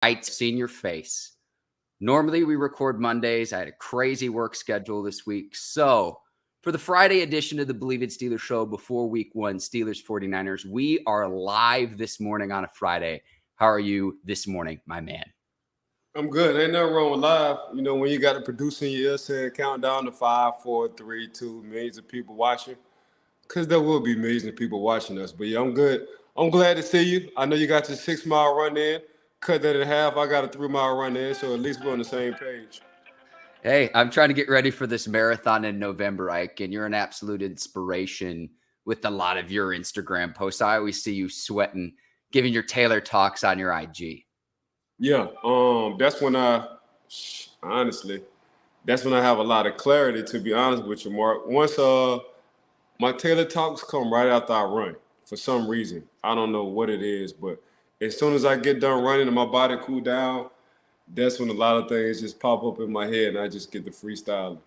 I'd seen your face. Normally, we record Mondays. I had a crazy work schedule this week. So, for the Friday edition of the Bleav It Steelers show before week 1, Steelers 49ers, we are live this morning on a Friday. How are you this morning, my man? I'm good. Ain't nothing wrong with live. You know, when you got the producer in your ear saying count down to 5, 4, 3, 2, millions of people watching, because there will be millions of people watching us. But yeah, I'm good. I'm glad to see you. I know you got your 6-mile run in. Cut that in half. I got a 3-mile run in, so at least we're on the same page. Hey, I'm trying to get ready for this marathon in November, Ike, and you're an absolute inspiration with a lot of your Instagram posts. I always see you sweating, giving your Taylor talks on your IG. Yeah, that's when honestly, that's when I have a lot of clarity, to be honest with you, Mark. Once my Taylor talks come right after I run for some reason. I don't know what it is, but as soon as I get done running and my body cool down, that's when a lot of things just pop up in my head and I just get the freestyling.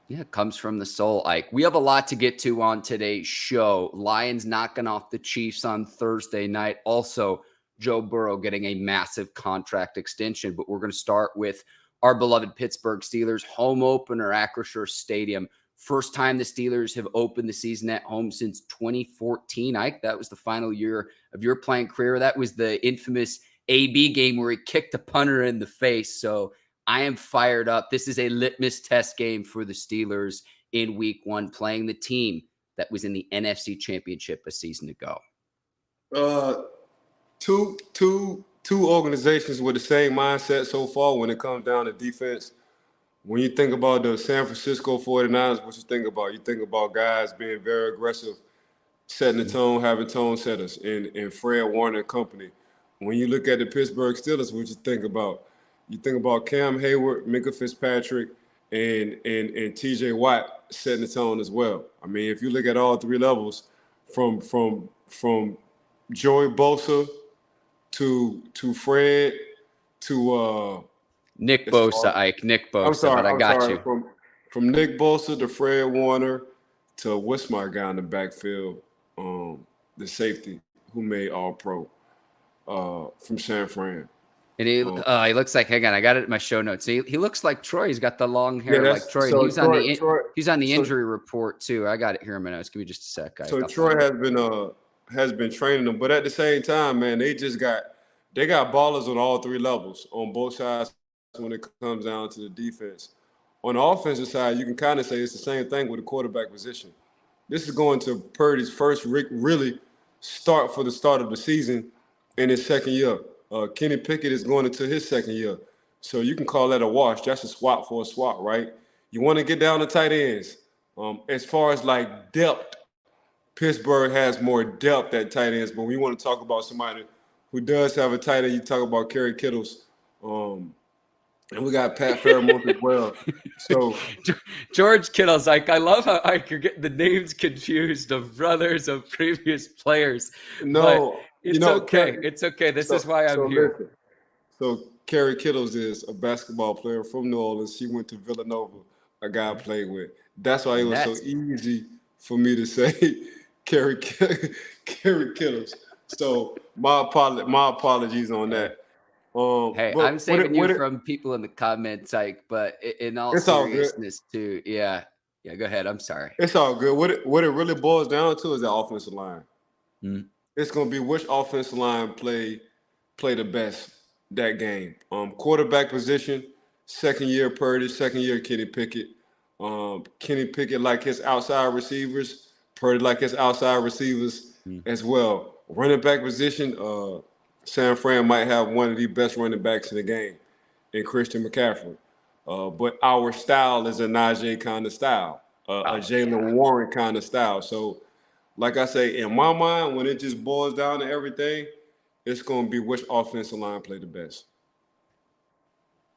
Yeah, it comes from the soul, Ike. We have a lot to get to on today's show. Lions knocking off the Chiefs on Thursday night. Also, Joe Burrow getting a massive contract extension. But we're going to start with our beloved Pittsburgh Steelers home opener, Acrisure Stadium. First time the Steelers have opened the season at home since 2014. Ike, that was the final year of your playing career. That was the infamous AB game where he kicked a punter in the face. So I am fired up. This is a litmus test game for the Steelers in week 1, playing the team that was in the NFC Championship a season ago. Two organizations with the same mindset so far when it comes down to defense. When you think about the San Francisco 49ers, what you think about? You think about guys being very aggressive, setting the tone, having tone setters, and Fred Warner and company. When you look at the Pittsburgh Steelers, what you think about? You think about Cam Hayward, Minka Fitzpatrick, and TJ Watt setting the tone as well. I mean, if you look at all 3 levels, from Joey Bosa to Fred to Nick Bosa, Ike. Nick Bosa, but I got you. From Nick Bosa to Fred Warner to what's my guy in the backfield, the safety who made All-Pro from San Fran. And he looks like, hang on, I got it in my show notes. He looks like Troy. He's got the long hair like Troy. So he's on the injury report too. I got it here in my notes. Give me just a sec. So Troy has been training them, but at the same time, man, they got ballers on all 3 levels on both sides when it comes down to the defense. On the offensive side, you can kind of say it's the same thing with the quarterback position. This is going to Purdy's first really start for the start of the season in his second year. Kenny Pickett is going into his second year. So you can call that a wash. That's a swap for a swap, right? You want to get down to tight ends. As far as like depth, Pittsburgh has more depth at tight ends. But when you want to talk about somebody who does have a tight end, you talk about Kerry Kittles. And we got Pat Fairmouth as well. So George Kittle's like, I love how you're getting the names confused of brothers of previous players. No, it's okay. It's okay. This is why I'm here. Listen. So Kerry Kittles is a basketball player from New Orleans. He went to Villanova, a guy I played with. That's why it was so easy for me to say Kerry Kittles. So my apologies on that. Hey, I'm saving you from people in the comments, Ike, but in all seriousness too. Yeah, go ahead. I'm sorry. It's all good. What it really boils down to is the offensive line. Mm-hmm. It's going to be which offensive line play the best that game. Quarterback position, second year Purdy, second year Kenny Pickett. Kenny Pickett like his outside receivers, Purdy like his outside receivers as well. Running back position, San Fran might have one of the best running backs in the game in Christian McCaffrey. But our style is a Najee kind of style, a Jaylen Warren kind of style. So, like I say, in my mind, when it just boils down to everything, it's going to be which offensive line play the best.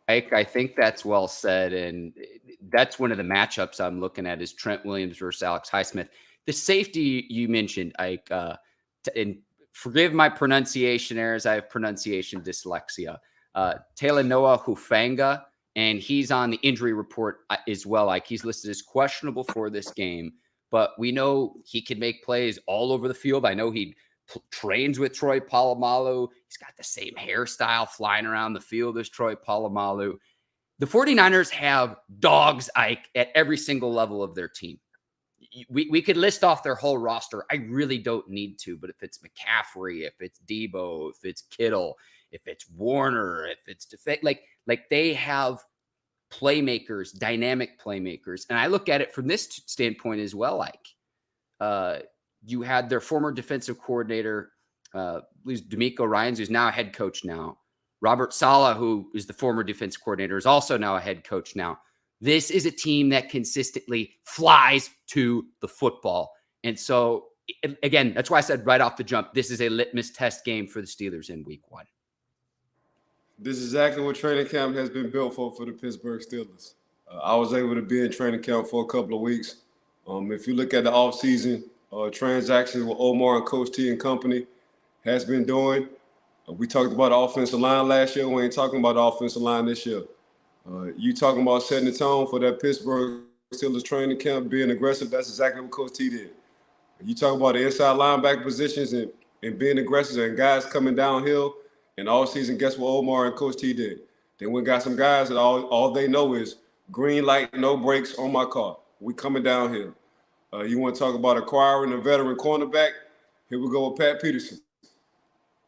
Ike, I think that's well said, and that's one of the matchups I'm looking at is Trent Williams versus Alex Highsmith. The safety you mentioned, Ike, and forgive my pronunciation errors. I have pronunciation dyslexia. Talanoa Hufanga, and he's on the injury report as well. Like he's listed as questionable for this game, but we know he can make plays all over the field. I know he'd trains with Troy Polamalu. He's got the same hairstyle flying around the field as Troy Polamalu. The 49ers have dogs, Ike, at every single level of their team. We could list off their whole roster. I really don't need to, but if it's McCaffrey, if it's Debo, if it's Kittle, if it's Warner, if it's like they have playmakers, dynamic playmakers. And I look at it from this standpoint as well, Ike. You had their former defensive coordinator, D'Amico Ryans, who's now a head coach now. Robert Saleh, who is the former defense coordinator, is also now a head coach now. This is a team that consistently flies to the football. And so, again, that's why I said right off the jump, this is a litmus test game for the Steelers in week 1. This is exactly what training camp has been built for the Pittsburgh Steelers. I was able to be in training camp for a couple of weeks. If you look at the offseason transactions with Omar and Coach T and company has been doing, we talked about the offensive line last year. We ain't talking about the offensive line this year. You talking about setting the tone for that Pittsburgh Steelers training camp, being aggressive. That's exactly what Coach T did. You talk about the inside linebacker positions and being aggressive and guys coming downhill. And all season, guess what Omar and Coach T did? Then we got some guys that all they know is green light, no brakes on my car. We coming downhill. You want to talk about acquiring a veteran cornerback? Here we go with Pat Peterson.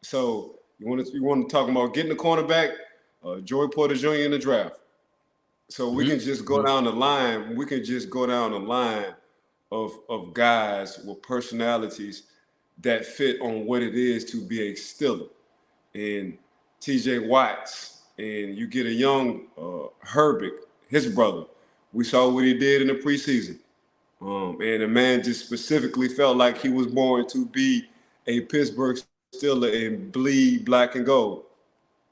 So you want to talk about getting a cornerback? Joey Porter Jr. in the draft. So we can just go down the line. We can just go down the line of guys with personalities that fit on what it is to be a Steeler. And TJ Watts, and you get a young Herbig, his brother. We saw what he did in the preseason. And the man just specifically felt like he was born to be a Pittsburgh Steeler and bleed black and gold.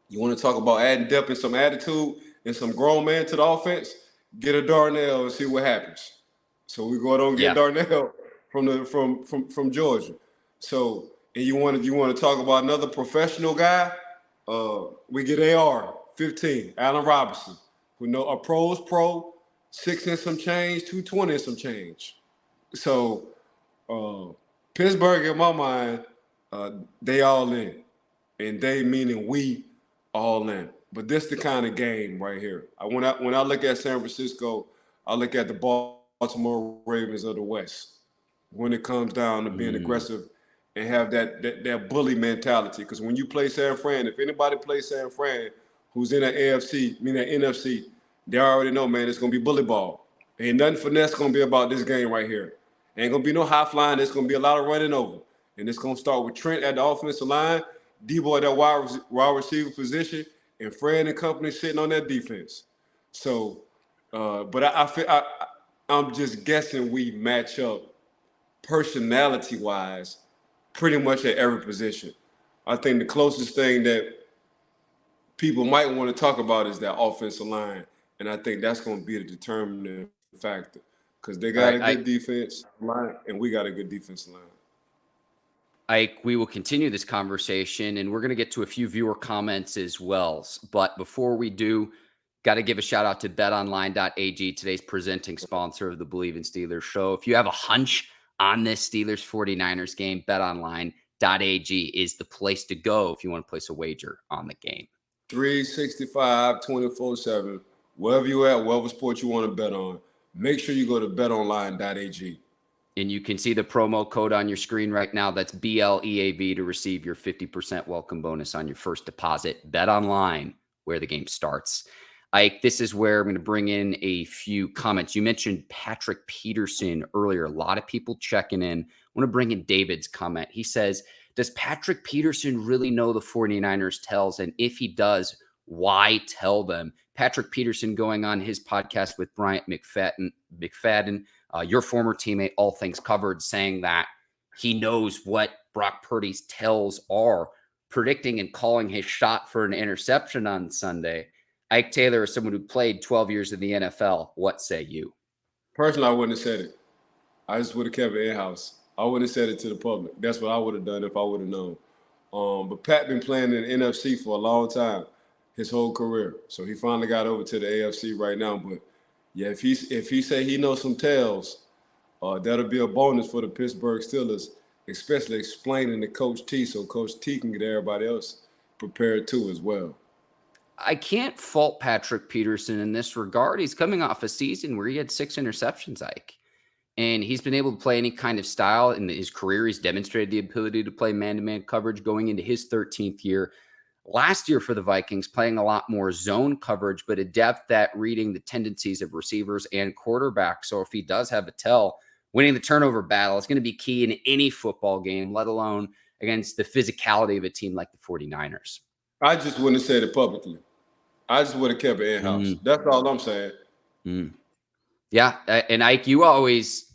You want to talk about adding depth and some attitude and some grown man to the offense? Get a Darnell and see what happens. So we go out and get Darnell from Georgia. So and you want to talk about another professional guy? We get AR-15, Allen Robinson, who know a pro's pro, 6 and some change, 220 and some change. So Pittsburgh, in my mind, they all in, and they meaning we all in. But this the kind of game right here. When I look at San Francisco, I look at the Baltimore Ravens of the West. When it comes down to being aggressive and have that bully mentality, because when you play San Fran, if anybody plays San Fran, who's in the AFC, that NFC, they already know, man, it's gonna be bully ball. Ain't nothing finesse gonna be about this game right here. Ain't gonna be no high flying. There's gonna be a lot of running over, and it's gonna start with Trent at the offensive line, Debo at that wide receiver position, and Fred and company sitting on that defense. So, but I'm just guessing we match up personality-wise pretty much at every position. I think the closest thing that people might want to talk about is that offensive line, and I think that's going to be the determining factor because they got a good defense line, and we got a good defensive line. Ike, we will continue this conversation, and we're going to get to a few viewer comments as well. But before we do, got to give a shout out to betonline.ag, today's presenting sponsor of the Bleav in Steelers show. If you have a hunch on this Steelers 49ers game, betonline.ag is the place to go if you want to place a wager on the game. 365, 24/7, wherever you at, whatever sport you want to bet on, make sure you go to betonline.ag. And you can see the promo code on your screen right now. That's BLEAV to receive your 50% welcome bonus on your first deposit. Bet online, where the game starts. Ike, this is where I'm going to bring in a few comments. You mentioned Patrick Peterson earlier. A lot of people checking in. I want to bring in David's comment. He says, does Patrick Peterson really know the 49ers tells? And if he does, why tell them? Patrick Peterson going on his podcast with Bryant McFadden, your former teammate, All Things Covered, saying that he knows what Brock Purdy's tells are, predicting and calling his shot for an interception on Sunday. Ike Taylor is someone who played 12 years in the NFL. What say you? Personally, I wouldn't have said it. I just would have kept it in-house. I wouldn't have said it to the public. That's what I would have done if I would have known. But Pat been playing in the NFC for a long time, his whole career. So he finally got over to the AFC right now. But yeah, if he say he knows some tells, that'll be a bonus for the Pittsburgh Steelers especially explaining to Coach T so Coach T can get everybody else prepared too as well. I can't fault Patrick Peterson in this regard. He's coming off a season where he had 6 interceptions, Ike. And he's been able to play any kind of style in his career. He's demonstrated the ability to play man-to-man coverage going into his 13th year. Last year for the Vikings, playing a lot more zone coverage, but adept at reading the tendencies of receivers and quarterbacks. So if he does have a tell, winning the turnover battle is going to be key in any football game, let alone against the physicality of a team like the 49ers. I just wouldn't have said it publicly. I just would have kept it in-house. That's all I'm saying. Yeah, and Ike, you always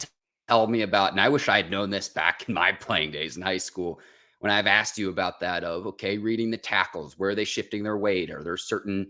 tell me about, and I wish I had known this back in my playing days in high school, when I've asked you about that of, okay, reading the tackles, where are they shifting their weight? Are there certain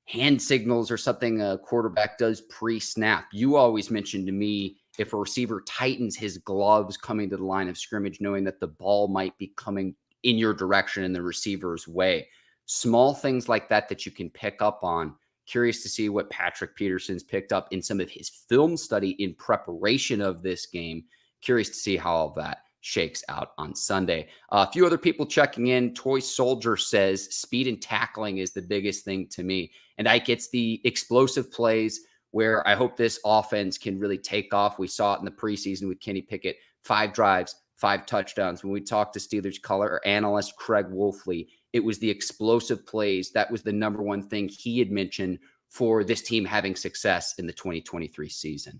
hand signals or something a quarterback does pre-snap? You always mentioned to me if a receiver tightens his gloves coming to the line of scrimmage, knowing that the ball might be coming in your direction in the receiver's way. Small things like that you can pick up on. Curious to see what Patrick Peterson's picked up in some of his film study in preparation of this game. Curious to see how all that shakes out on Sunday. A few other people checking in. Toy Soldier says speed and tackling is the biggest thing to me. And Ike, it's the explosive plays where I hope this offense can really take off. We saw it in the preseason with Kenny Pickett. 5 drives, 5 touchdowns. When we talked to Steelers color analyst Craig Wolfley, it was the explosive plays. That was the number one thing he had mentioned for this team having success in the 2023 season.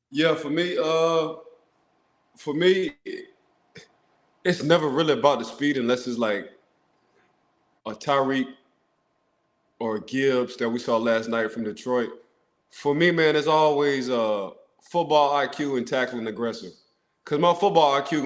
Yeah, for me, it's never really about the speed unless it's like a Tyreek or a Gibbs that we saw last night from Detroit. For me, man, it's always football IQ and tackling aggressive. Because my football IQ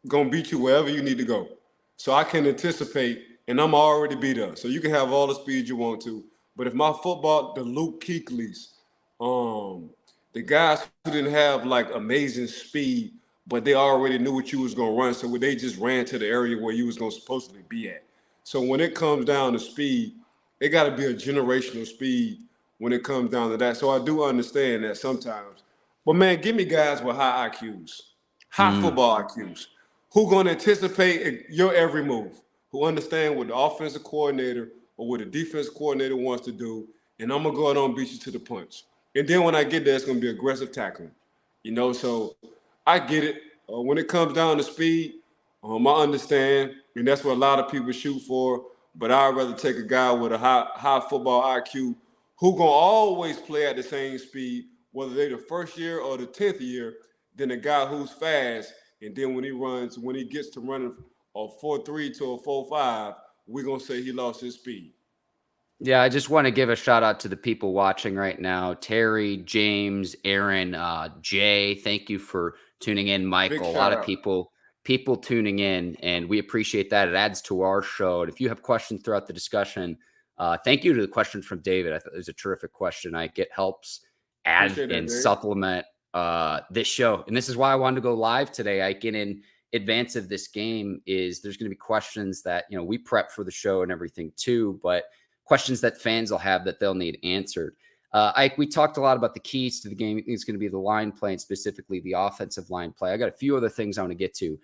gonna beat you wherever you need to go. So I can anticipate, and I'm already beat up. So you can have all the speed you want to. But if my football, the Luke Kuechly's, the guys who didn't have like amazing speed, but they already knew what you was gonna run, so they just ran to the area where you was gonna supposedly be at. So when it comes down to speed, it got to be a generational speed when it comes down to that. So I do understand that sometimes. But man, give me guys with high IQs, high football IQs, who gonna anticipate your every move, who understand what the offensive coordinator or what the defensive coordinator wants to do, and I'm gonna go out and beat you to the punch. And then when I get there, it's gonna be aggressive tackling. So I get it. When it comes down to speed, I understand, and that's what a lot of people shoot for. But I'd rather take a guy with a high football IQ who gonna always play at the same speed, whether they're the first year or the 10th year, than a guy who's fast. And then when he gets to running a 4.3 to a 4.5, we're gonna say he lost his speed. Yeah, I just want to give a shout out to the people watching right now. Terry, James, Aaron, Jay, thank you for tuning in. Michael, a lot of people tuning in, and we appreciate that. It adds to our show. And if you have questions throughout the discussion, thank you to the questions from David. I thought it was a terrific question. It helps add and supplement this show. And this is why I wanted to go live today. I get in advance of this game is there's going to be questions that, we prep for the show and everything too, but questions that fans will have that they'll need answered. Ike, we talked a lot about the keys to the game. I think it's going to be the line play and specifically the offensive line play. I got a few other things I want to get to.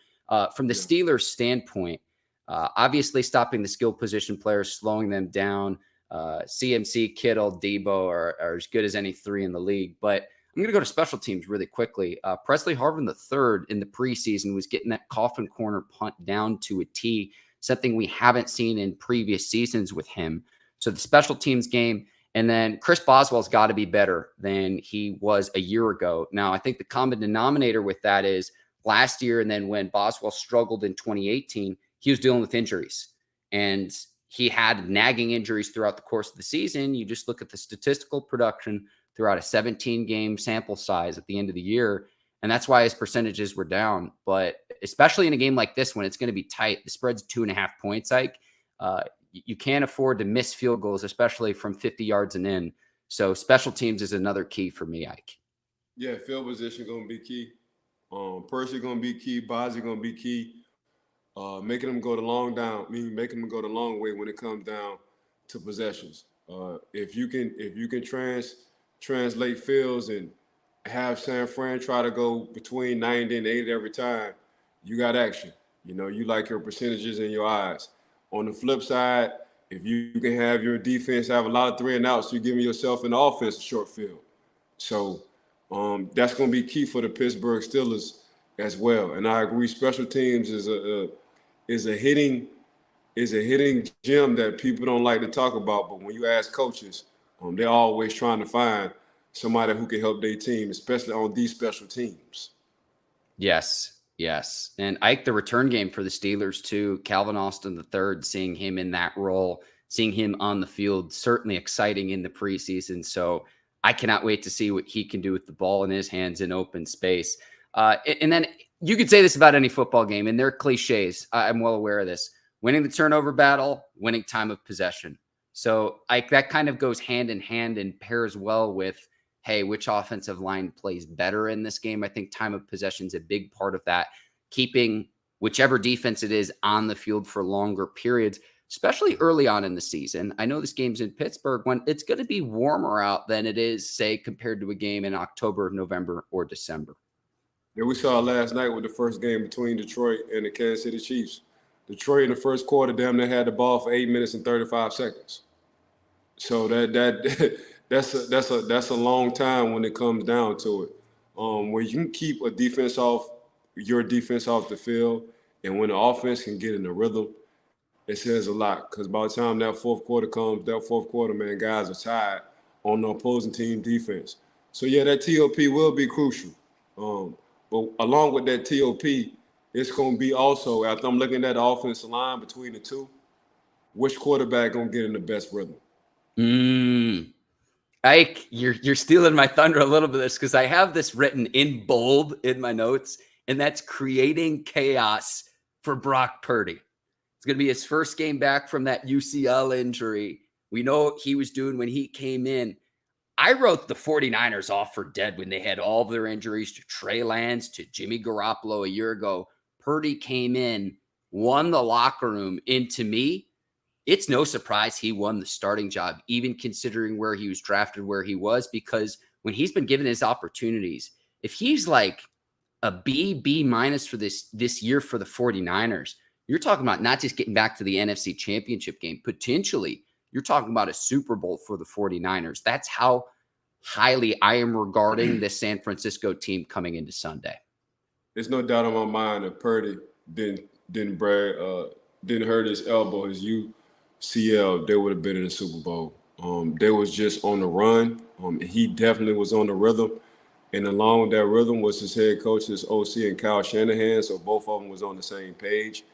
From the Steelers standpoint, obviously stopping the skill position players, slowing them down. CMC, Kittle, Debo are as good as any 3 in the league. But I'm going to go to special teams really quickly. Presley Harvin III in the preseason was getting that coffin corner punt down to a T, something we haven't seen in previous seasons with him. So the special teams game, and then Chris Boswell's got to be better than he was a year ago. Now, I think the common denominator with that is last year, and then when Boswell struggled in 2018, he was dealing with injuries. And he had nagging injuries throughout the course of the season. You just look at the statistical production throughout a 17-game sample size at the end of the year, and that's why his percentages were down. But especially in a game like this when it's going to be tight, the spread's 2.5 points, Ike. You can't afford to miss field goals, especially from 50 yards and in. So special teams is another key for me, Ike. Yeah, field position going to be key. Percy going to be key. Bozzy going to be key. Making them go the long down, making them go the long way when it comes down to possessions. If you can translate fields and have San Fran try to go between 90 and 80 every time, you got action. You know, you like your percentages in your eyes. On the flip side, if you can have your defense have a lot of 3-and-outs, you're giving yourself an offense a short field. So that's going to be key for the Pittsburgh Steelers as well. And I agree, special teams is a hitting gem that people don't like to talk about. But when you ask coaches, they're always trying to find somebody who can help their team, especially on these special teams. Yes. Yes. And Ike, the return game for the Steelers too, Calvin Austin III, seeing him in that role, seeing him on the field, certainly exciting in the preseason. So I cannot wait to see what he can do with the ball in his hands in open space. And then you could say this about any football game, and they're cliches. I'm well aware of this. Winning the turnover battle, winning time of possession. So Ike, that kind of goes hand in hand and pairs well with, hey, which offensive line plays better in this game? I think time of possession is a big part of that, keeping whichever defense it is on the field for longer periods, especially early on in the season. I know this game's in Pittsburgh when it's going to be warmer out than it is, say, compared to a game in October, November, or December. Yeah, we saw last night with the first game between Detroit and the Kansas City Chiefs. Detroit in the first quarter damn near had the ball for 8 minutes and 35 seconds. So that's a long time when it comes down to it. Where you can keep your defense off the field, and when the offense can get in the rhythm, it says a lot. Because by the time that fourth quarter, man, guys are tired on the opposing team defense. So yeah, that TOP will be crucial. But along with that TOP, it's going to be also, after I'm looking at the offensive line between the two, which quarterback going to get in the best rhythm? Ike, you're stealing my thunder a little bit of this because I have this written in bold in my notes, and that's creating chaos for Brock Purdy. It's going to be his first game back from that UCL injury. We know what he was doing when he came in. I wrote the 49ers off for dead when they had all of their injuries to Trey Lance, to Jimmy Garoppolo a year ago. Purdy came in, won the locker room, and to me, it's no surprise he won the starting job, even considering where he was drafted, where he was, because when he's been given his opportunities, if he's like a B minus for this year for the 49ers, you're talking about not just getting back to the NFC Championship game, potentially you're talking about a Super Bowl for the 49ers. That's how highly I am regarding this San Francisco team coming into Sunday. There's no doubt in my mind that Purdy didn't hurt his elbow, his UCL, they would have been in the Super Bowl. They was just on the run. He definitely was on the rhythm. And along with that rhythm was his head coach, his OC, and Kyle Shanahan. So both of them was on the same page.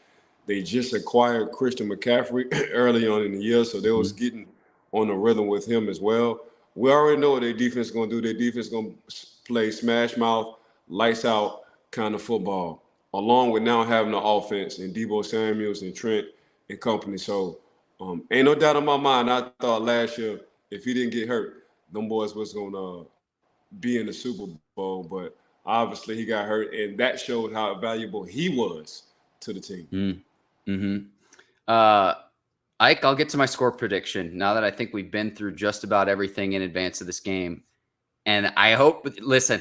They just acquired Christian McCaffrey early on in the year, so they was getting on the rhythm with him as well. We already know what their defense is going to do. Their defense is going to play smash mouth, lights out kind of football, along with now having the offense and Deebo Samuels and Trent and company. So ain't no doubt in my mind, I thought last year, if he didn't get hurt, them boys was going to be in the Super Bowl. But obviously he got hurt, and that showed how valuable he was to the team. Ike, I'll get to my score prediction now that I think we've been through just about everything in advance of this game. And I hope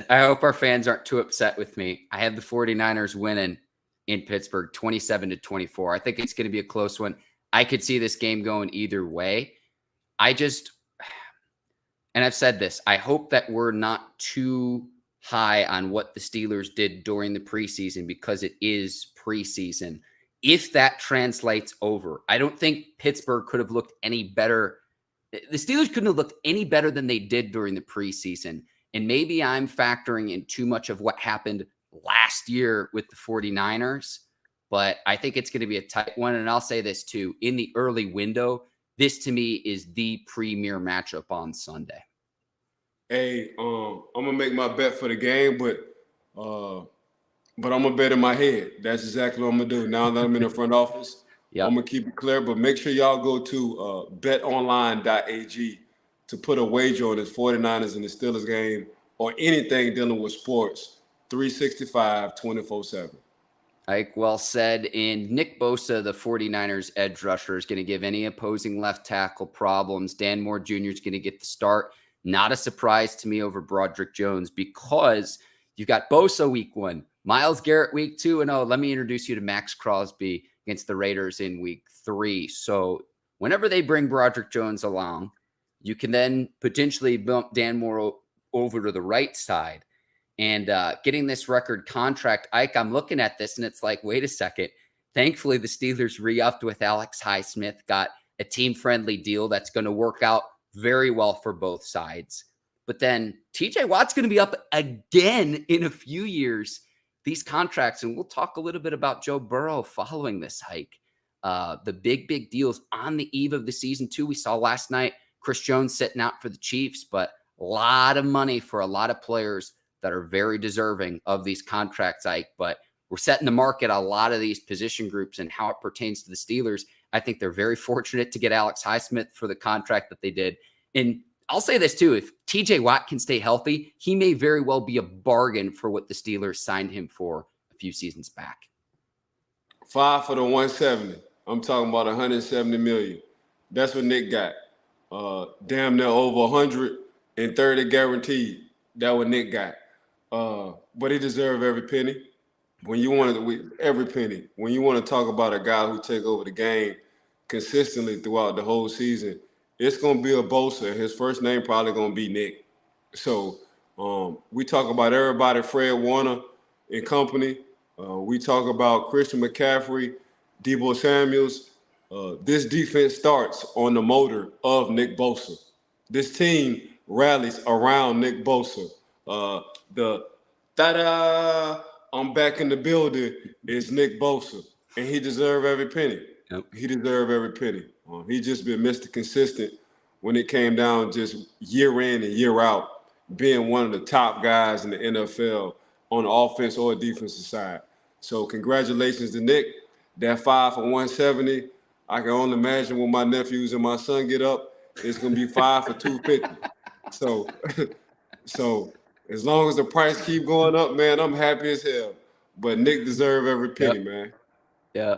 our fans aren't too upset with me. I have the 49ers winning in Pittsburgh 27-24. I think it's going to be a close one. I could see this game going either way. And I've said this, I hope that we're not too high on what the Steelers did during the preseason because it is preseason. If that translates over, I don't think Pittsburgh could have looked any better. The Steelers couldn't have looked any better than they did during the preseason. And maybe I'm factoring in too much of what happened last year with the 49ers, but I think it's going to be a tight one. And I'll say this too, in the early window, this to me is the premier matchup on Sunday. Hey, I'm going to make my bet for the game, but I'm going to bet in my head. That's exactly what I'm going to do. Now that I'm in the front office, I'm going to keep it clear. But make sure y'all go to betonline.ag to put a wager on this 49ers and the Steelers game or anything dealing with sports, 365, 24/7. Ike, well said. And Nick Bosa, the 49ers edge rusher, is going to give any opposing left tackle problems. Dan Moore Jr. is going to get the start. Not a surprise to me over Broderick Jones because you've got Bosa week 1, Myles Garrett week 2-0. Let me introduce you to Max Crosby against the Raiders in week 3. So whenever they bring Broderick Jones along, you can then potentially bump Dan Moore over to the right side. And getting this record contract, Ike, I'm looking at this and it's like, wait a second. Thankfully, the Steelers re-upped with Alex Highsmith, got a team-friendly deal that's going to work out very well for both sides. But then TJ Watt's going to be up again in a few years, these contracts. And we'll talk a little bit about Joe Burrow following this hike. The big deals on the eve of the season, too. We saw last night Chris Jones sitting out for the Chiefs, but a lot of money for a lot of players that are very deserving of these contracts, Ike. But we're setting the market a lot of these position groups and how it pertains to the Steelers. I think they're very fortunate to get Alex Highsmith for the contract that they did. And I'll say this too, if TJ Watt can stay healthy, he may very well be a bargain for what the Steelers signed him for a few seasons back. 5 for the 170. I'm talking about 170 million. That's what Nick got. Damn near over 130 guaranteed. That what Nick got. But he deserved every penny. When you want to, every penny. When you want to talk about a guy who take over the game consistently throughout the whole season, it's going to be a Bosa. His first name probably going to be Nick. So we talk about everybody, Fred Warner and company. We talk about Christian McCaffrey, Deebo Samuels. This defense starts on the motor of Nick Bosa. This team rallies around Nick Bosa. The ta-da, I'm back in the building is Nick Bosa. And he deserved every penny. Yep. He deserved every penny. He just been Mr. Consistent when it came down just year in and year out, being one of the top guys in the NFL on the offense or defensive side. So congratulations to Nick. That 5 for 170, I can only imagine when my nephews and my son get up, it's going to be 5 for 250. So as long as the price keep going up, man, I'm happy as hell. But Nick deserved every penny, man. Yeah.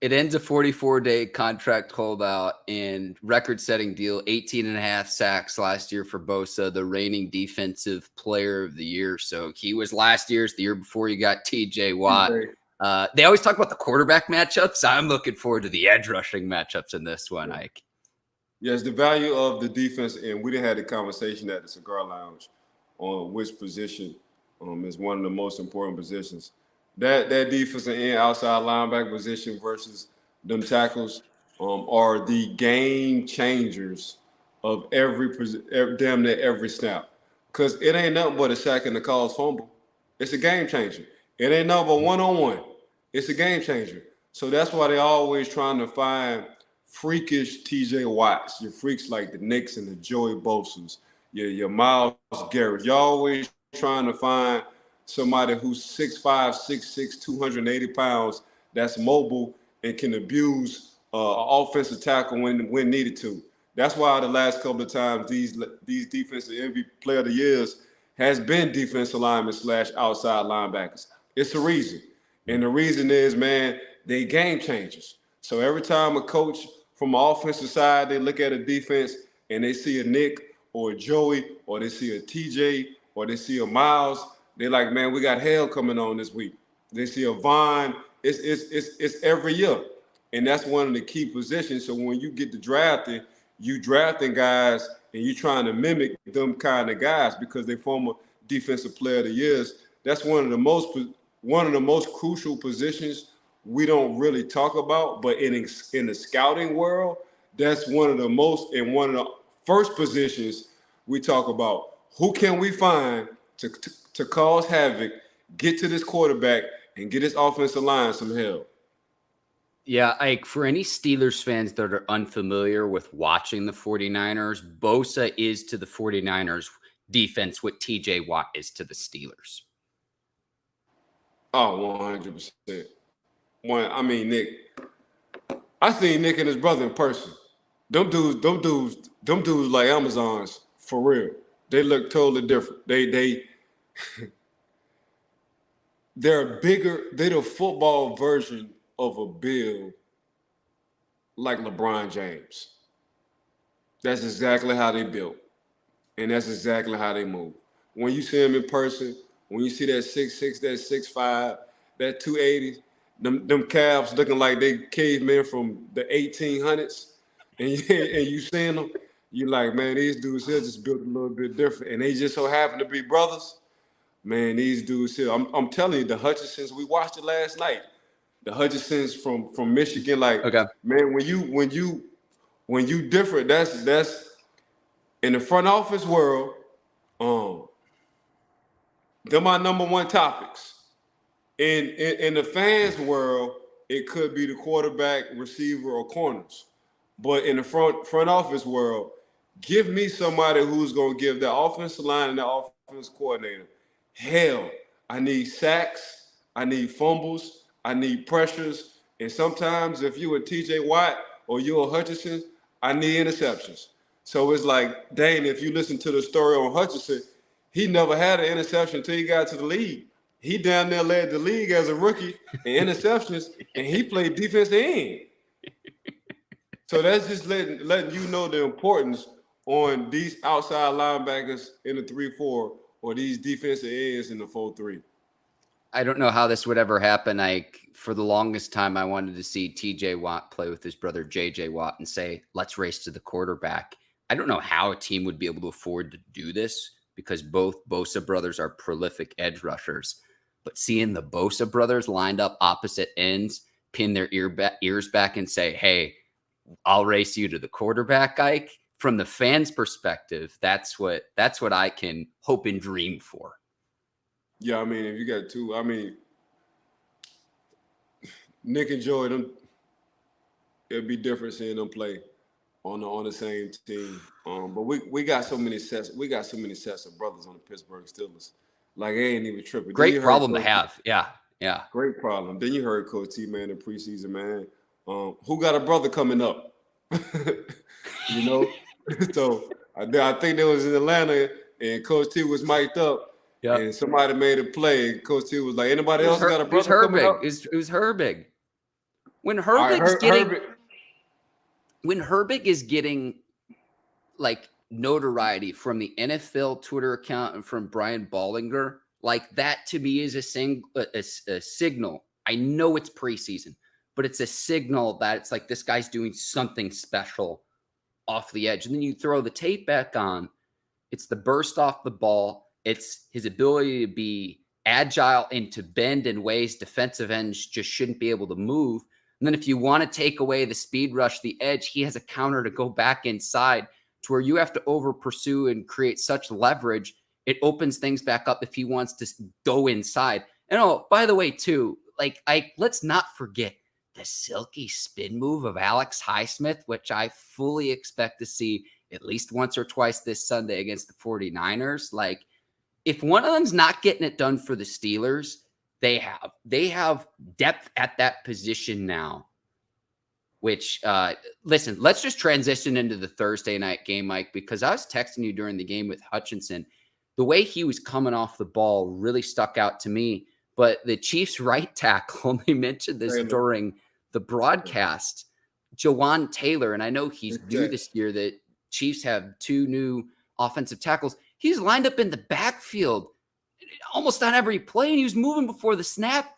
It ends a 44-day contract holdout and record-setting deal, 18.5 sacks last year for Bosa, the reigning defensive player of the year. So he was last year's, the year before you got TJ Watt. They always talk about the quarterback matchups. I'm looking forward to the edge rushing matchups in this one, Ike. Yes, the value of the defense, and we didn't have the conversation at the Cigar Lounge on which position is one of the most important positions. That defensive end outside linebacker position versus them tackles are the game changers of damn near every snap. Because it ain't nothing but a sack and a caused fumble. It's a game changer. It ain't nothing but one-on-one. It's a game changer. So that's why they're always trying to find freakish TJ Watts, your freaks like the Knicks and the Joey Bosas, your Myles Garrett. You're always trying to find somebody who's 6'5", 6'6", 280 pounds, that's mobile and can abuse an offensive tackle when needed to. That's why the last couple of times these defensive MVP player of the years has been defensive linemen / outside linebackers. It's a reason. And the reason is, man, they game changers. So every time a coach from an offensive side, they look at a defense and they see a Nick or a Joey or they see a TJ or they see a Myles, they're like, man, we got hell coming on this week. They see a Vaughn. It's every year. And that's one of the key positions. So when you get to drafting, you drafting guys and you trying to mimic them kind of guys because they former defensive player of the years. That's one of the most crucial positions we don't really talk about. But in the scouting world, that's one of the most and one of the first positions we talk about. Who can we find to cause havoc, get to this quarterback, and get his offensive line some help? Yeah, Ike, for any Steelers fans that are unfamiliar with watching the 49ers, Bosa is to the 49ers defense what TJ Watt is to the Steelers. Oh, 100%. Nick. I seen Nick and his brother in person. Them dudes like Amazons for real. They look totally different. They're bigger. They're the football version of a build like LeBron James. That's exactly how they built. And that's exactly how they move. When you see them in person, when you see that 6'6", that 6'5", that 280, them calves looking like they cavemen from the 1800s, and you seeing them, you like, man, these dudes here just built a little bit different, and they just so happen to be brothers. Man, these dudes here, I'm telling you, the Hutchinsons, we watched it last night. The Hutchinsons from Michigan, like, Okay. man, when you different, that's in the front office world. They're my number one topics. In the fans world, it could be the quarterback, receiver, or corners. But in the front office world, give me somebody who's gonna give the offensive line and the offense coordinator hell. I need sacks, I need fumbles, I need pressures, and sometimes if you a TJ Watt or you a Hutchinson, I need interceptions. So it's like, dang, if you listen to the story on Hutchinson, he never had an interception until he got to the league. He down there led the league as a rookie in interceptions, and he played defensive end. So that's just letting you know the importance on these outside linebackers in the 3-4 or these defensive ends in the 4-3. I don't know how this would ever happen. For the longest time, I wanted to see TJ Watt play with his brother JJ Watt and say, let's race to the quarterback. I don't know how a team would be able to afford to do this because both Bosa brothers are prolific edge rushers. But seeing the Bosa brothers lined up opposite ends, pin their ears back and say, hey, I'll race you to the quarterback, Ike. From the fans' perspective, that's what I can hope and dream for. Yeah, I mean, if you got two, I mean, Nick and Joey, it'd be different seeing them play on the same team. But we got so many sets. We got so many sets of brothers on the Pittsburgh Steelers. Like, they ain't even tripping. Great problem to have. Yeah. Great problem. Then you heard Coach T, man, in preseason, man. Who got a brother coming up? You know? So I think they was in Atlanta, and Coach T was mic'd up, and somebody made a play, and Coach T was like, anybody else got a brother coming up? It was Herbig. When Herbig is getting like notoriety from the NFL Twitter account and from Brian Ballinger, like that to me is a signal. I know it's preseason, but it's a signal that it's like this guy's doing something special off the edge. And then you throw the tape back on, it's the burst off the ball. It's his ability to be agile and to bend in ways defensive ends just shouldn't be able to move. And then if you want to take away the speed rush, the edge, he has a counter to go back inside to where you have to over pursue and create such leverage. It opens things back up if he wants to go inside. And by the way, too, let's not forget the silky spin move of Alex Highsmith, which I fully expect to see at least once or twice this Sunday against the 49ers. Like, if one of them's not getting it done for the Steelers, they have depth at that position now, which, listen, let's just transition into the Thursday night game, Mike, because I was texting you during the game with Hutchinson. The way he was coming off the ball really stuck out to me. But the Chiefs' right tackle, they mentioned this during the broadcast, Jawan Taylor, and I know he's new this year, that Chiefs have 2 new offensive tackles. He's lined up in the backfield almost on every play, and he was moving before the snap.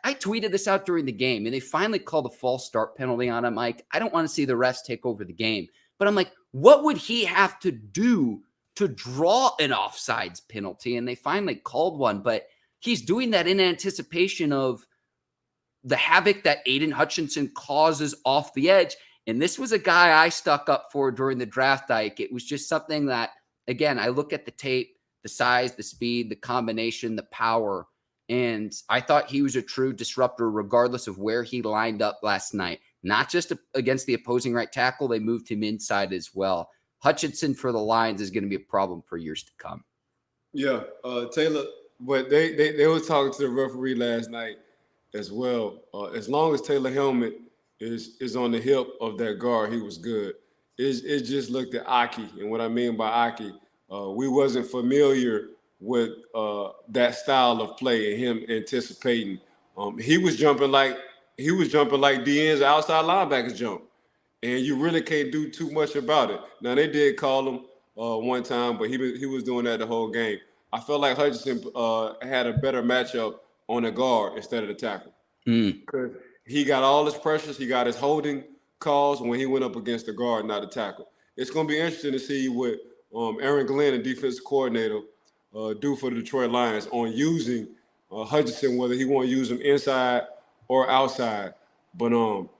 I tweeted this out during the game, and they finally called a false start penalty on him, Mike. I don't want to see the refs take over the game. But I'm like, what would he have to do to draw an offsides penalty? And they finally called one, but he's doing that in anticipation of the havoc that Aiden Hutchinson causes off the edge. And this was a guy I stuck up for during the draft, Ike. It was just something that, again, I look at the tape, the size, the speed, the combination, the power, and I thought he was a true disruptor regardless of where he lined up last night. Not just against the opposing right tackle, they moved him inside as well. Hutchinson for the Lions is going to be a problem for years to come. Yeah, Taylor, but they was talking to the referee last night as well. As long as Taylor helmet is on the hip of that guard, he was good. It just looked at Aki, and what I mean by Aki, we wasn't familiar with that style of play and him anticipating. He was jumping like DN's outside linebackers jump, and you really can't do too much about it. Now they did call him one time, but he was doing that the whole game. I felt like Hutchinson had a better matchup on the guard instead of the tackle. Because he got all his pressures, he got his holding calls when he went up against the guard, not the tackle. It's going to be interesting to see what Aaron Glenn, the defensive coordinator, do for the Detroit Lions on using Hutchinson, whether he want to use him inside or outside. But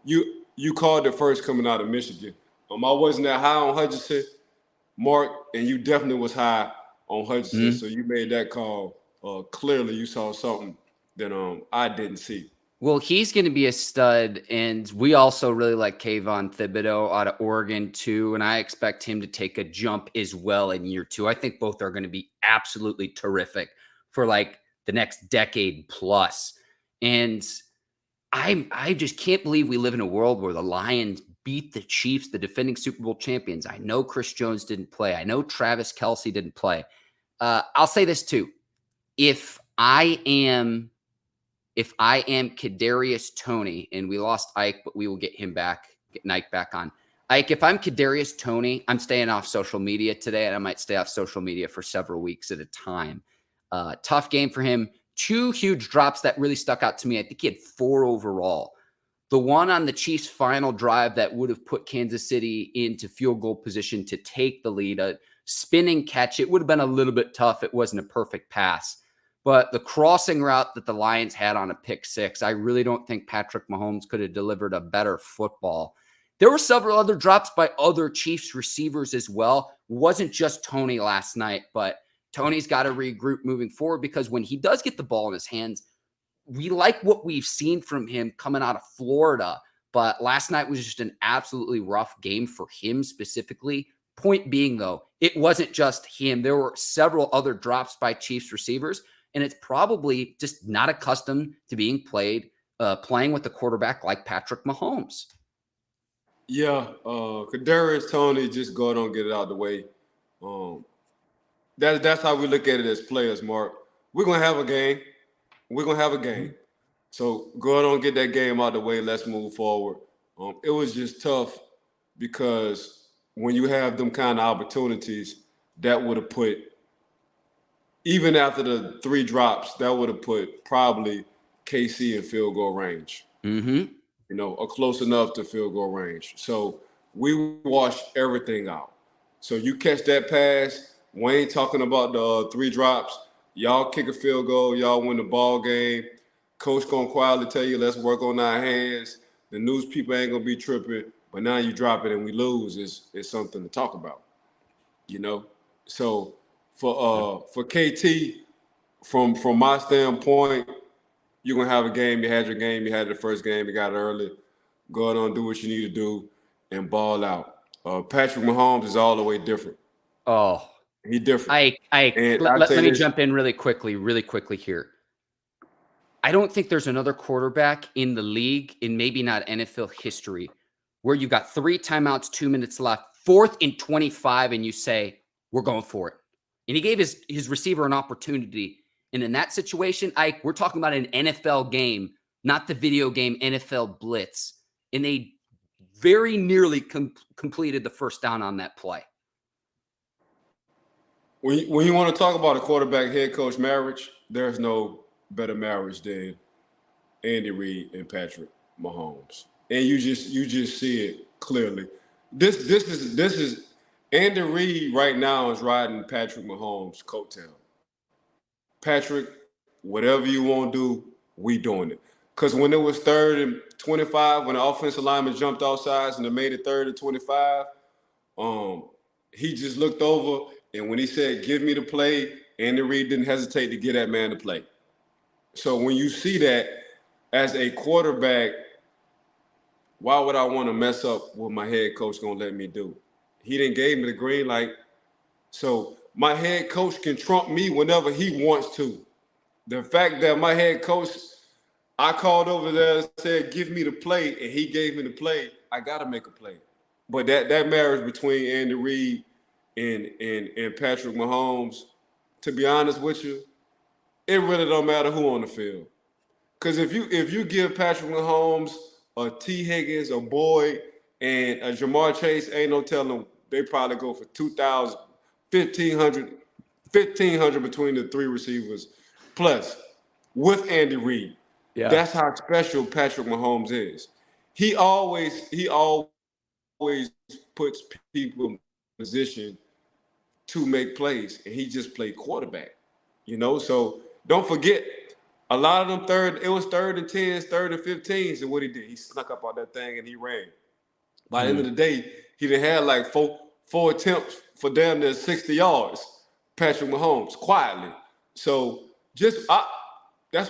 you called it first coming out of Michigan. I wasn't that high on Hutchinson, Mark, and you definitely was high on Hutchinson, so you made that call. Clearly, you saw something that I didn't see. Well, he's going to be a stud, and we also really like Kayvon Thibodeau out of Oregon too, and I expect him to take a jump as well in year 2. I think both are going to be absolutely terrific for like the next decade plus. And I just can't believe we live in a world where the Lions beat the Chiefs, the defending Super Bowl champions. I know Chris Jones didn't play. I know Travis Kelce didn't play. I'll say this too. If I am Kadarius Toney, and we lost Ike, but we will get him back, get Ike back on. Ike, if I'm Kadarius Toney, I'm staying off social media today, and I might stay off social media for several weeks at a time. Tough game for him. 2 huge drops that really stuck out to me. I think he had 4 overall. The one on the Chiefs' final drive that would have put Kansas City into field goal position to take the lead, a spinning catch. It would have been a little bit tough. It wasn't a perfect pass. But the crossing route that the Lions had on a pick 6, I really don't think Patrick Mahomes could have delivered a better football. There were several other drops by other Chiefs receivers as well. It wasn't just Toney last night, but Toney's got to regroup moving forward, because when he does get the ball in his hands, we like what we've seen from him coming out of Florida. But last night was just an absolutely rough game for him specifically. Point being, though, it wasn't just him. There were several other drops by Chiefs receivers, and it's probably just not accustomed to being playing with a quarterback like Patrick Mahomes. Yeah, Kadarius Toney, just go ahead and get it out of the way. That's how we look at it as players, Mark. We're going to have a game. So go ahead and get that game out of the way. Let's move forward. It was just tough because when you have them kind of opportunities, that would have put, even after the 3 drops, that would have put probably KC in field goal range. Or close enough to field goal range. So we washed everything out. So you catch that pass, Wayne talking about the 3 drops, y'all kick a field goal, y'all win the ball game. Coach gonna quietly tell you, let's work on our hands. The news people ain't gonna be tripping, but now you drop it and we lose is something to talk about. So for KT, from my standpoint, you're gonna have a game. You had your game. You had the first game. You got it early. Go ahead and do what you need to do and ball out. Patrick Mahomes is all the way different. Oh, he's different. Let me jump in really quickly here. I don't think there's another quarterback in the league, in maybe not NFL history, where you got 3 timeouts, 2 minutes left, 4th and 25, and you say, we're going for it. And he gave his receiver an opportunity. And in that situation, Ike, we're talking about an NFL game, not the video game NFL Blitz. And they very nearly completed the first down on that play. When you want to talk about a quarterback head coach marriage, there's no better marriage than Andy Reid and Patrick Mahomes. And you just see it clearly. This is Andy Reid right now is riding Patrick Mahomes' coattail. Patrick, whatever you want to do, we doing it. Because when it was 3rd and 25, when the offensive lineman jumped off sides and they made it 3rd and 25, he just looked over, and when he said, give me the play, Andy Reid didn't hesitate to get that man to play. So when you see that as a quarterback, why would I want to mess up what my head coach going to let me do? He didn't give me the green light. So my head coach can trump me whenever he wants to. The fact that my head coach, I called over there and said, give me the play, and he gave me the play, I got to make a play. But that marriage between Andy Reid and Patrick Mahomes, to be honest with you, it really don't matter who on the field. Because if you give Patrick Mahomes a T. Higgins, a Boyd, and a Jamar Chase, ain't no telling, they probably go for 2,000, 1,500 1,500 between the three receivers plus with Andy Reid. Yeah. That's how special Patrick Mahomes is. He always puts people in position to make plays, and he just played quarterback. So don't forget, a lot of them it was 3rd and 10s, 3rd and 15s, and what he did, he snuck up on that thing and he ran. By the end of the day, he done had like four attempts for damn near 60 yards, Patrick Mahomes, quietly. So that's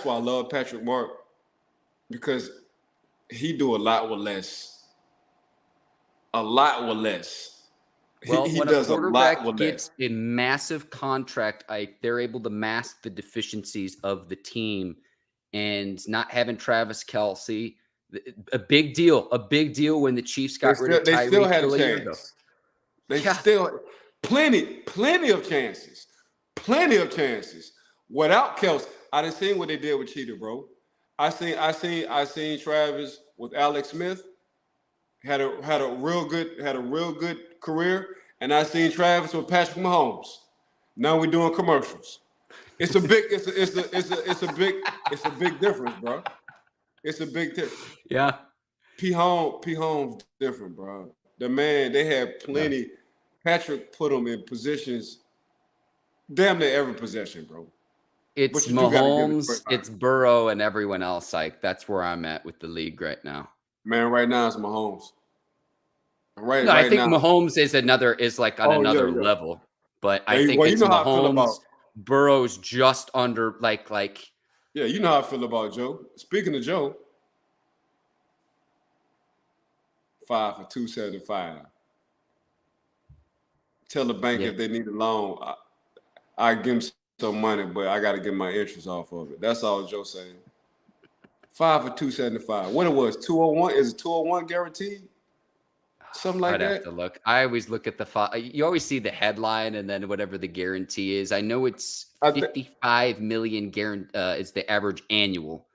why I love Patrick Mark, because he do a lot with less. A lot with less. Well, he when does a quarterback a lot with gets less. a massive contract, they're able to mask the deficiencies of the team, and not having Travis Kelce, a big deal when the Chiefs got rid of They still Tyreek had Hill a a year ago. chance. They still plenty of chances. Plenty of chances. Without Kelce, I didn't see what they did with Cheetah, bro. I seen Travis with Alex Smith. Had a real good career, and I seen Travis with Patrick Mahomes. Now we're doing commercials. It's a big difference, bro. It's a big difference. Yeah. P. Holmes different, bro. The man, they had plenty. Yeah. Patrick put him in positions damn near every possession, bro. It's Mahomes, it's Burrow, and everyone else. That's where I'm at with the league right now. Man, right now it's Mahomes. I think now, Mahomes is like on another level. But I think it's Mahomes. Burrow's just under like. Yeah, you know how I feel about Joe. Speaking of Joe, 5 for 275. Tell the bank if they need a loan, I give them some money, but I got to get my interest off of it. That's all Joe saying. 5 for 275. What it was, 201? Is it 201 guaranteed? Something like that. I'd have to look. I always look at you always see the headline and then whatever the guarantee is. I know it's 55 million is the average annual.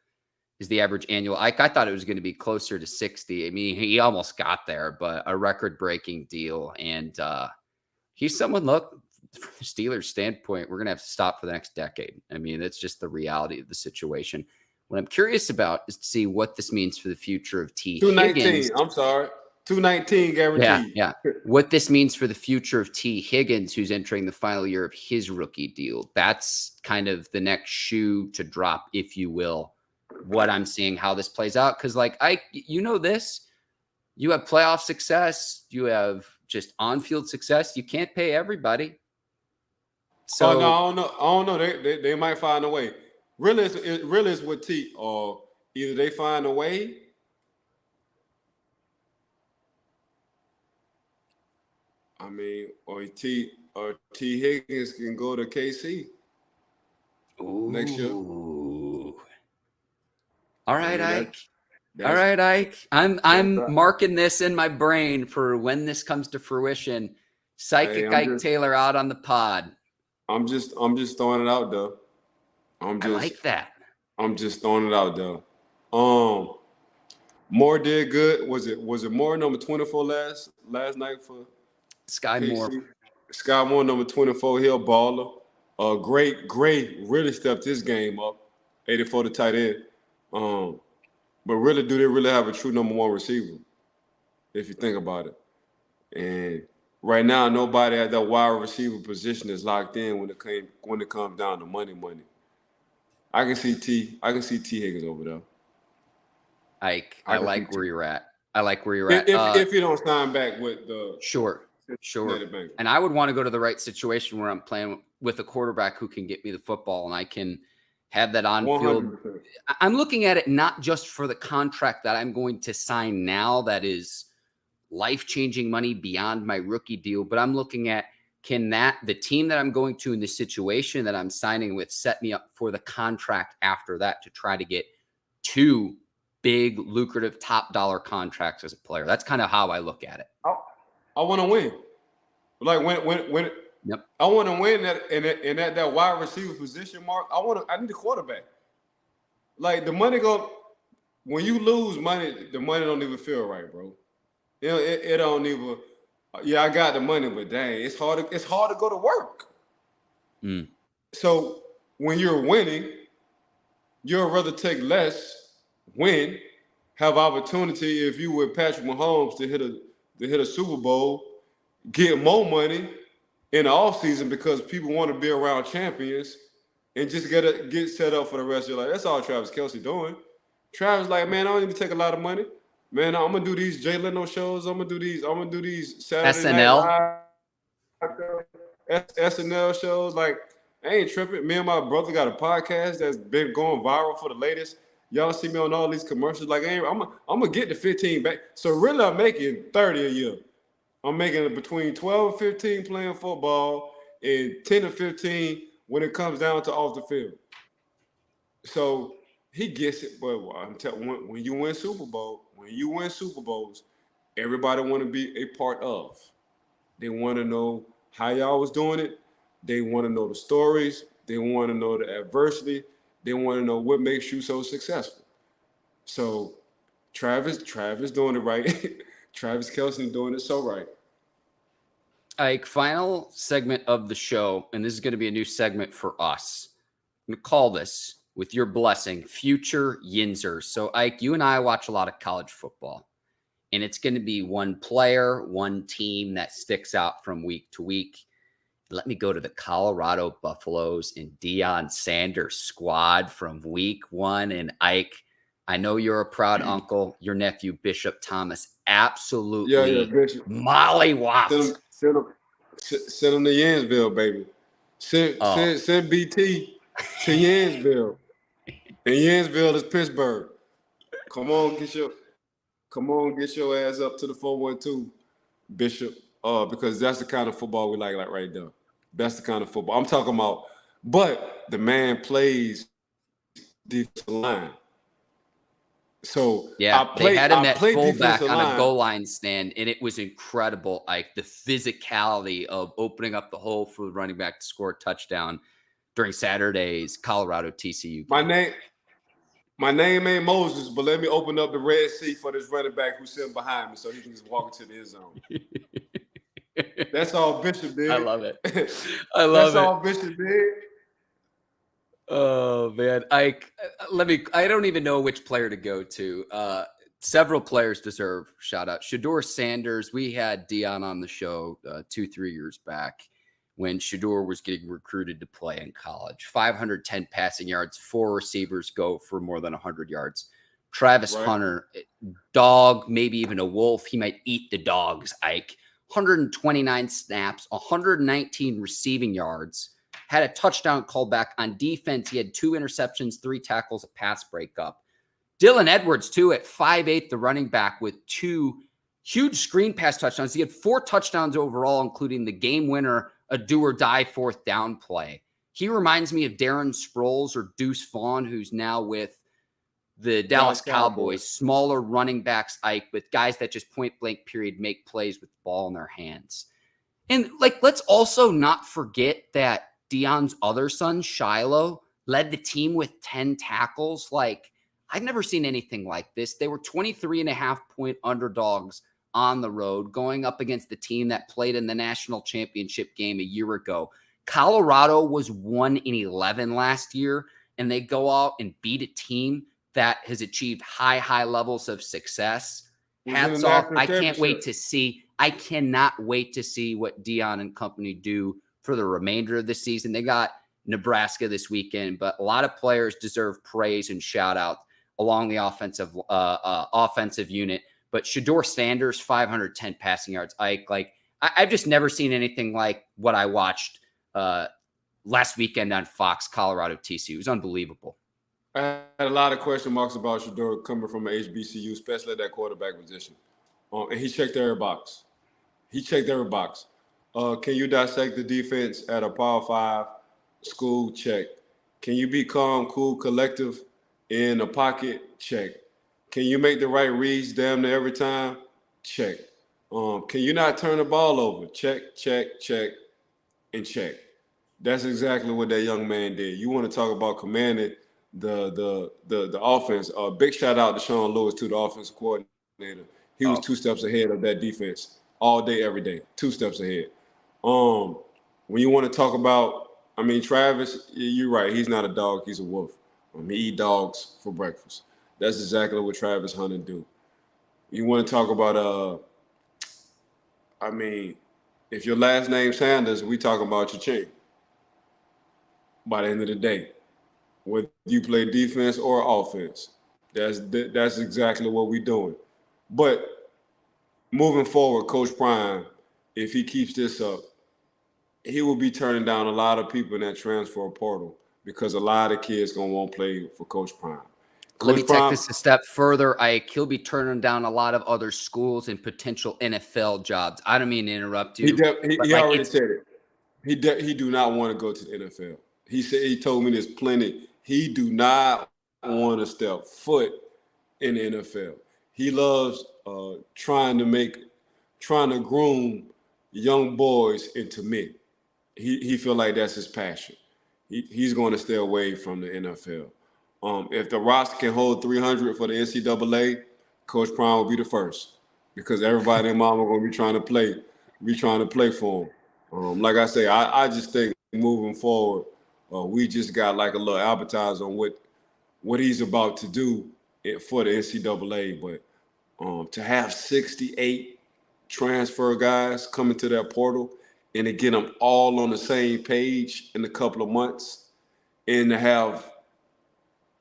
I thought it was going to be closer to 60. I mean, he almost got there, but a record-breaking deal. And he's someone, look, from the Steelers' standpoint, we're going to have to stop for the next decade. I mean, that's just the reality of the situation. What I'm curious about is to see what this means for the future of T. 219. Higgins. I'm sorry. 219 guaranteed. Yeah. What this means for the future of T. Higgins, who's entering the final year of his rookie deal. That's kind of the next shoe to drop, if you will, what I'm seeing, how this plays out. Because, this, you have playoff success, you have just on-field success. You can't pay everybody. So I don't know. They might find a way. Really, it's with T. Or either they find a way. I mean, or T Higgins can go to KC next year. All right, Ike. All right, Ike. I'm marking this in my brain for when this comes to fruition. Psychic Ike Taylor out on the pod. I'm just throwing it out there. I like that. I'm just throwing it out there. Moore did good. Was it Moore number 24 last night for Sky KC? Moore? Sky Moore number 24. He a baller. Great. Really stepped his game up. 84 to tight end. But really, do they really have a true number one receiver? If you think about it. And right now, nobody at that wide receiver position is locked in when it comes down to money. I can see T Higgins over there. Ike, I like where you're at. If you don't sign back with the sure. And I would want to go to the right situation where I'm playing with a quarterback who can get me the football and I can have that on field. 100%. I'm looking at it not just for the contract that I'm going to sign now that is life-changing money beyond my rookie deal, but I'm looking at, can the team that I'm going to in the situation that I'm signing with set me up for the contract after that to try to get 2 big, lucrative, top dollar contracts as a player? That's kind of how I look at it. I want to win. Like when Yep. I want to win that wide receiver position, Mark. I need a quarterback. Like the money when you lose money, the money don't even feel right, bro. It don't even. Yeah, I got the money, but dang, it's hard to go to work. Mm. So when you're winning, you'll rather take less, win, have opportunity if you with Patrick Mahomes to hit a Super Bowl, get more money in the offseason because people want to be around champions and just get set up for the rest of your life. That's all Travis Kelce doing. Travis like, man, I don't even take a lot of money. Man, I'm gonna do these Jay Leno shows. I'm gonna do these Saturday SNL. Night Live, SNL shows. Like, I ain't tripping. Me and my brother got a podcast that's been going viral for the latest. Y'all see me on all these commercials. Like, I'm gonna get the 15 back. So really, I'm making 30 a year. I'm making it between 12 and 15 playing football and 10 to 15 when it comes down to off the field. So he gets it, but when you win Super Bowls, everybody want to be a part of. They want to know how y'all was doing it. They want to know the stories. They want to know the adversity. They want to know what makes you so successful. So Travis doing it right. Travis Kelce doing it so right. Ike, final segment of the show, and this is going to be a new segment for us. I'm going to call this, with your blessing, Future Yinzers. So, Ike, you and I watch a lot of college football, and it's going to be one player, one team that sticks out from week to week. Let me go to the Colorado Buffaloes and Deion Sanders squad from week 1. And Ike, I know you're a proud uncle. Your nephew, Bishop Thomas, absolutely Bishop. mollywopped. Send him to Yansville, baby. Send BT to Yansville. And Yansville is Pittsburgh. Come on, get your ass up to the 412, Bishop. Because that's the kind of football we like right there. That's the kind of football I'm talking about. But the man plays defensive line. So yeah, they had him at fullback on a goal line stand, and it was incredible. Like the physicality of opening up the hole for the running back to score a touchdown during Saturday's Colorado TCU game. My name ain't Moses, but let me open up the Red Sea for this running back who's sitting behind me so he can just walk into the end zone. That's all Bishop did. I love it. That's all Bishop did. Oh man, I don't even know which player to go to. Several players deserve shout out. Shedeur Sanders. We had Dion on the show 2-3 years back when Shedeur was getting recruited to play in college. 510 passing yards, 4 receivers go for more than 100 yards. Travis Hunter, dog, maybe even a wolf. He might eat the dogs, Ike. 129 snaps, 119 receiving yards. Had a touchdown called back on defense. He had 2 interceptions, 3 tackles, a pass breakup. Dylan Edwards, too, at 5'8", the running back with 2 huge screen pass touchdowns. He had 4 touchdowns overall, including the game winner, a do-or-die 4th down play. He reminds me of Darren Sproles or Deuce Vaughn, who's now with the Dallas Cowboys. Smaller running backs, Ike, with guys that just point-blank period make plays with the ball in their hands. And, let's also not forget that Deion's other son, Shiloh, led the team with 10 tackles. I've never seen anything like this. They were 23.5-point underdogs on the road going up against the team that played in the national championship game a year ago. Colorado was 1-11 last year, and they go out and beat a team that has achieved high levels of success. Hats off. I cannot wait to see what Deion and company do for the remainder of the season. They got Nebraska this weekend, but a lot of players deserve praise and shout out along the offensive unit. But Shedeur Sanders, 510 passing yards. I've just never seen anything like what I watched last weekend on Fox, Colorado TCU. It was unbelievable. I had a lot of question marks about Shedeur coming from an HBCU, especially at that quarterback position. And he checked every box. Can you dissect the defense at a Power 5 school? Check. Can you be calm, cool, collective in a pocket? Check. Can you make the right reads damn near every time? Check. Can you not turn the ball over? Check, and check. That's exactly what that young man did. You want to talk about commanding the offense. Big shout out to Sean Lewis, to the offensive coordinator. He was 2 steps ahead of that defense all day, every day. 2 steps ahead. When you want to talk about I mean, Travis, you're right. He's not a dog. He's a wolf. He eat dogs for breakfast. That's exactly what Travis Hunter do. You want to talk about, I mean, if your last name Sanders, we talking about your chain. By the end of the day, whether you play defense or offense, that's exactly what we're doing. But moving forward, Coach Prime, if he keeps this up, he will be turning down a lot of people in that transfer portal because a lot of kids gonna want to play for Coach Prime. Let me Coach take Prime, this a step further. He'll be turning down a lot of other schools and potential NFL jobs. I don't mean to interrupt you. he already said it. He do not want to go to the NFL. He told me this plenty. He do not want to step foot in the NFL. He loves trying to groom young boys into men. He feel like that's his passion. He's going to stay away from the NFL. If the roster can hold 300 for the NCAA, Coach Prime will be the first because everybody in mama going to be trying to play for him. Like I say, I just think moving forward, we just got like a little appetizer on what he's about to do for the NCAA. But to have 68 transfer guys coming to that portal and to get them all on the same page in a couple of months and to have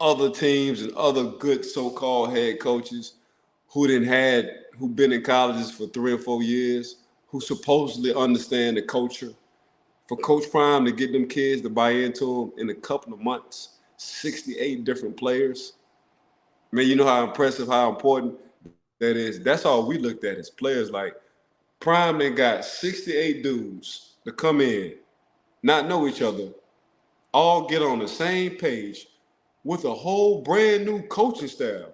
other teams and other good so-called head coaches who been in colleges for 3 or 4 years, who supposedly understand the culture. For Coach Prime to get them kids to buy into him in a couple of months, 68 different players. Man, you know how impressive, how important that is. That's all we looked at as players. Like Prime, they got 68 dudes to come in, not know each other, all get on the same page with a whole brand new coaching staff,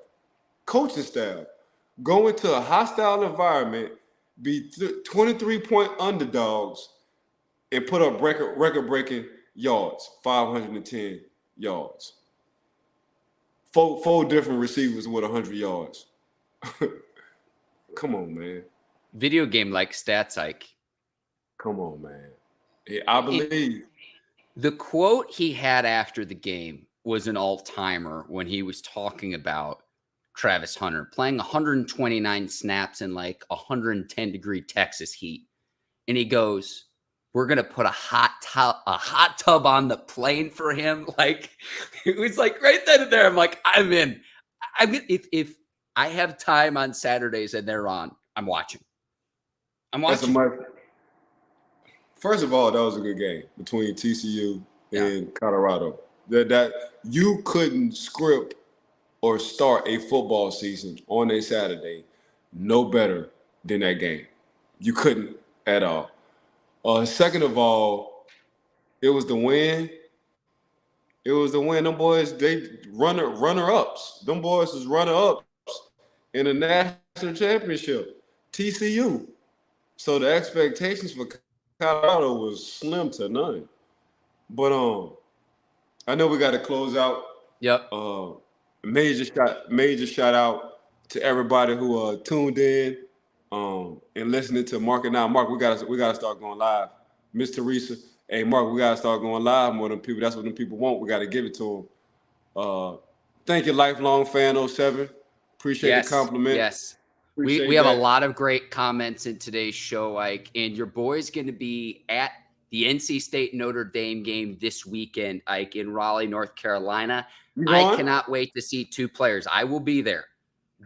go into a hostile environment, be 23-point underdogs, and put up record-breaking yards, 510 yards. Four different receivers with 100 yards. Come on, man. Video game-like stats, Ike. Come on, man. I Bleav. The quote he had after the game was an all-timer when he was talking about Travis Hunter playing 129 snaps in like 110-degree Texas heat. And he goes, we're going to put a hot tub on the plane for him. Like, it was like right then and there. I'm like, I'm in. If I have time on Saturdays and they're on, I'm watching. First of all, that was a good game between TCU and Colorado. That you couldn't script or start a football season on a Saturday no better than that game. You couldn't at all. Second of all, it was the win. Them boys, they runner-ups. Them boys was runner-ups in the national championship, TCU. So the expectations for Colorado was slim to none. But I know we got to close out. Yep. Major shout out to everybody who tuned in and listening to Mark and Now. Mark, we gotta start going live. Miss Teresa, hey Mark, we gotta start going live more than people. That's what them people want. We gotta give it to them. Thank you, lifelong fan 07. Appreciate the compliment. Yes. We have a lot of great comments in today's show, Ike, and your boy's going to be at the NC State Notre Dame game this weekend, Ike, in Raleigh, North Carolina. I cannot wait to see two players. I will be there.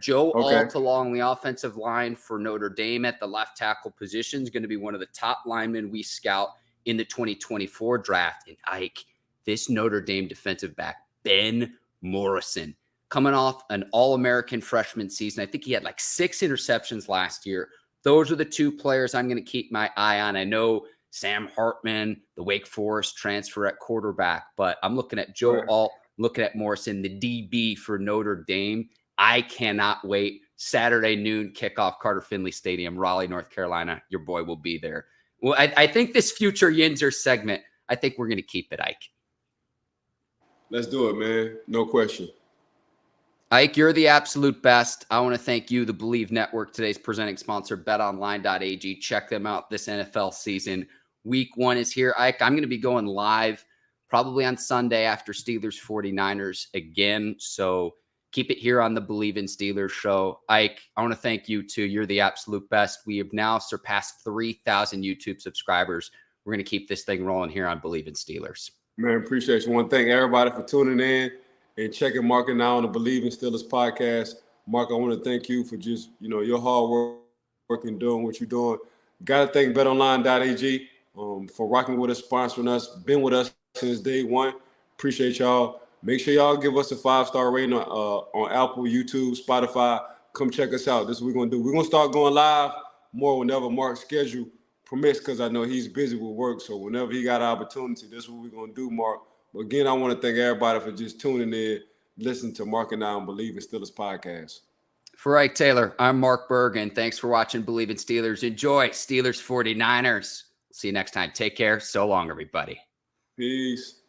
Joe Alt along the offensive line for Notre Dame at the left tackle position is going to be one of the top linemen we scout in the 2024 draft. And Ike, this Notre Dame defensive back, Ben Morrison, coming off an All-American freshman season. I think he had like 6 interceptions last year. Those are the two players I'm going to keep my eye on. I know Sam Hartman, the Wake Forest transfer at quarterback, but I'm looking at Joe Alt, looking at Morrison, the DB for Notre Dame. I cannot wait. Saturday noon kickoff, Carter Finley Stadium, Raleigh, North Carolina. Your boy will be there. Well, I think this future Yinzer segment, I think we're going to keep it, Ike. Let's do it, man. No question. Ike, you're the absolute best. I want to thank you, the Bleav Network, today's presenting sponsor, betonline.ag. Check them out this NFL season. Week 1 is here. Ike, I'm going to be going live probably on Sunday after Steelers 49ers again. So keep it here on the Bleav in Steelers show. Ike, I want to thank you too. You're the absolute best. We have now surpassed 3,000 YouTube subscribers. We're going to keep this thing rolling here on Bleav in Steelers. Man, appreciate you. I want to thank everybody for tuning in and checking Mark and I on the Bleav in Steelers podcast. Mark, I want to thank you for just, your hard work and doing what you're doing. Got to thank betonline.ag for rocking with us, sponsoring us, been with us since day one. Appreciate y'all. Make sure y'all give us a 5-star rating on Apple, YouTube, Spotify. Come check us out. This is what we're going to do. We're going to start going live more whenever Mark's schedule permits, because I know he's busy with work. So whenever he got an opportunity, this is what we're going to do, Mark. But again, I want to thank everybody for just tuning in, listening to Mark and I on Bleav in Steelers podcast. For Ike Taylor, I'm Mark Bergin. Thanks for watching Bleav in Steelers. Enjoy Steelers 49ers. See you next time. Take care. So long, everybody. Peace.